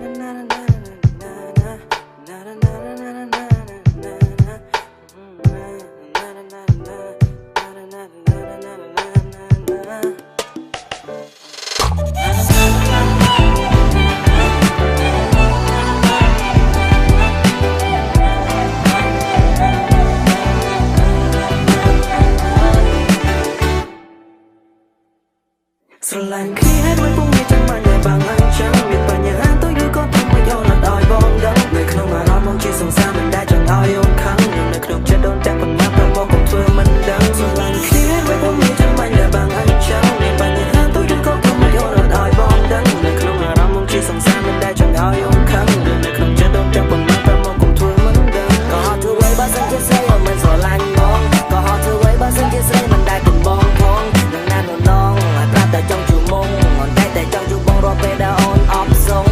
ស្រឡាញ់គ្នាហើយមិនពុំមានចាំបាច់តែបាំងអញ្ចឹងមានបញ្ហាទៅយូរក៏ធំមកយកដល់ឲ្យបងដឹងនៅក្នុងអារម្មណ៍បងជាសង្សារមិនដែលចង់ឲ្យអូនខឹងនៅក្នុងចិត្តដូនតែប៉ុណ្ណាប្រមកកុំធ្វើមិនដឹងស្រឡាញ់គ្នាហើយមិនពុំមានចាំបាច់តែបាំងអញ្ចឹងមានបញ្ហាទៅយូរក៏ធំមកយកដល់ឲ្យបងដឹងនៅក្នុងអារម្មណ៍បងជាសង្សារមិនដែលចង់ឲ្យអូនខឹងនៅក្នុងចិត្តដូនតែប៉ុណ្ណាប្រមកកុំធ្វើមិនដឹងក៏ហត់ធ្វើໄວបើសិនជាស្រីអូនមិនស្រឡាញ់បងក៏ហត់ធ្វើໄວបើសិនជាស្រីមិនដែលគំបងផងនឹងណាននងប្រាប់តែចង់ជួមុំអូនតែចង់ជួបងរាល់ពេលដែលអូនអបសុង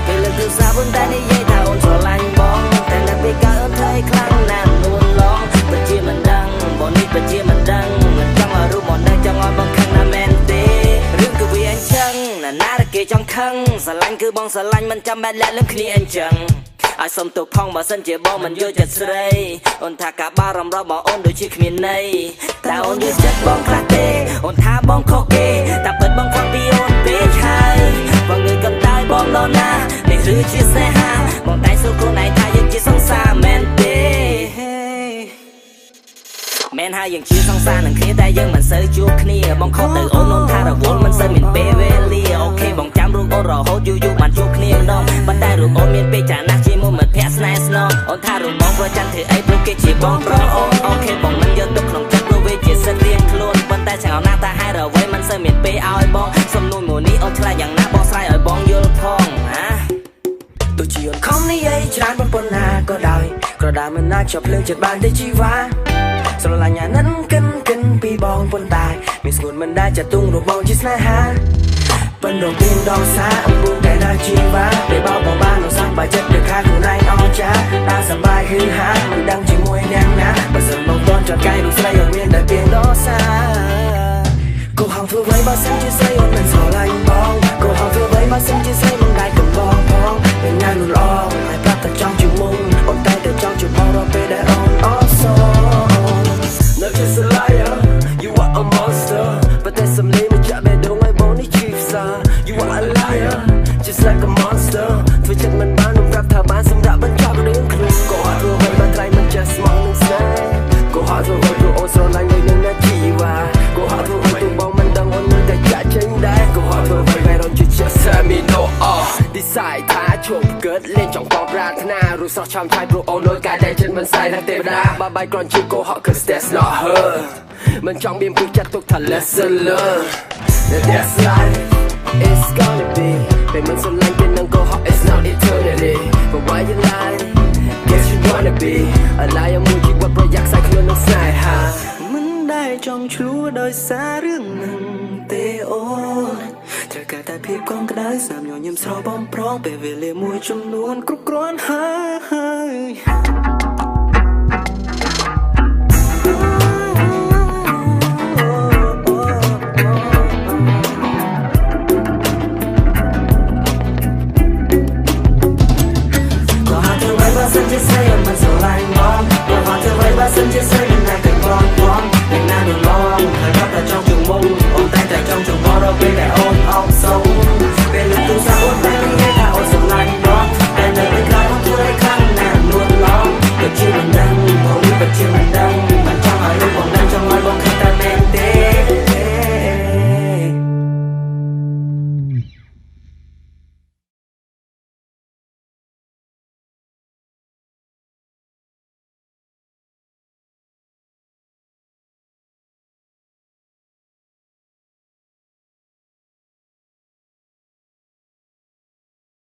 ពេលលើកទូរស័ព្ទអូនតែនិយាយថាអូនស្រឡាញ់បងតែនៅពេលកើតអូនធ្វើឲ្យខ្លាំងណាស់នួនឡងពិតជាមិនដឹងបងនេះពិតជាមិនដឹងមិនចង់ឲ្យរូបមកដឹងចង់ឲ្យបងខឹងណាមែនទេរឿងគឺវាអញ្ចឹងណារគេចង់ខឹងស្រឡាញ់គឺបងស្រឡាញ់មិនចាំបាច់លាក់លឹមគ្នាអញ្ចឹងឲ្យសុំទោសផងបើសិនជាបងមិនយល់ចិត្តស្រីអូនថាការបារម្ភរបស់អូនដូចជាគ្មានន័យតែអូនយល់ចិត្តបងខ្លះទេអូនថាបងខុសគេតែពិតបងខ្វល់ពីអូនពេកហើយបងងើយកន្តើយបងដល់ណានេះឬជាសេហាបងតែសួរខ្លួនឯងថាយើងជាសង្សារមែនទេមែនហើយយើងជាសង្សារនឹងគ្នាតែយើងមិនសូវជួបគ្នាបងខុសទៅអូនថារវល់មិនសូវមានពេលវេលាអូខេបងចាំរូបអូនរហូតយូរបានជួបគ្នាម្ដងប៉ុន្តែរូបអូនមានពេកចាស់ណាស់ជាមួយមិត្តភក្តិស្នេហ៍ស្នងអូនថារូបបងប្រចាំធ្វើអីព្រោះគេជាបងប្រុសអូនអូខេបងមិនយកទុកក្នុងចិត្តព្រោះវាជាសិទ្ធិរៀងខ្លួនប៉ុន្តែchẳngណាតាហេតុអ្វីមិនសូវមានពេលឲ្យបងសំនួនមួយនេះអូនឆ្លើយយ៉ាងណាបងស្រ័យឲ្យបងយល់ផងទោះជាអូនខំនិយាយច្រើនប៉ុណ្ណាក៏ដោយក្រដាមិនអាចជាប់ភ្លើងចិត្តបានទេជីវ៉ាស្រឡាញ់អានឹងកិនពីបងប៉ុន្តែមានស្ងួនមិនដែលចាត់ទុំរបងជាស្នេហាប៉ុន្តែមានដងសាអំពូតែដល់ជីវ៉ាពេលបោកបងបាននោះសោះបាយចិត្តដូចខាខ្លួនឯងអស់ចាតែសប្បាយគឺហាមិនដឹងជាមួយអ្នកណាបើសិនមកតន់ចត់កាយរូបស្រីឲ្យមានតែពីងដងសាគូហងធ្វើໄວបើសិនជាស្រីអូនមិនស្រឡាញ់បងគូហងធ្វើໄວបើសិនជាស្រីមិនដែលកំបងផងពេលណានោះល្អហើយប្រាប់តែចង់ជួបមុំអូនតែចង់ជួបបងរាល់ពេលដែលអូនអត់សោNot just a liar, you are a monster But there's some limit, yeah, they don't like bony chiefs You are a liar, just like a monster ធ្វើចិត្តមិនបាននឹងប្រាប់ថាបានសម្រាប់បញ្ចប់រឿងខ្លួនក៏អត់ធ្វើឲ្យបានត្រៃមិន just មកនឹងស្នេហ៍ក៏អត់ធ្វើឲ្យអូនស្រឡាញ់នឹងណាជីវ៉ាក៏អត់ធ្វើឲ្យទូបងមិនដឹងអូននៅតែចាក់ចេញដែរក៏អត់ធ្វើឲ្យបែរអូនជា just let me know decide ថាជប់កើតលេងចង់បងប្រាថ្នារូបស្រស់ឆោមឆាយព្រោះអូនលួយកាយតែចិត្តមិនស្អីថាទេវតាបាបាយក្រនជាក៏ហក់ cause that's not her មិនចង់មានព្រឹកចាត់ទុកថា lesson learn that's life it's gonna be ពេលមិនស្រឡាញ់ពេលនឹងក៏ហក់ it's not eternity but why you lie guess you wanna be a liar មួយជីវិតប្រយ័ត្នខ្សែខ្លួននឹងស្នេហាមិនដែលចង់ឆ្លួដោយសាររឿងនឹងទេអូនត្រូវការតែភាពកងក្ដៅស្នាមញញឹមស្រស់បំប្រងពេលវេលាមួយចំនួនគ្រប់គ្រាន់ហើយ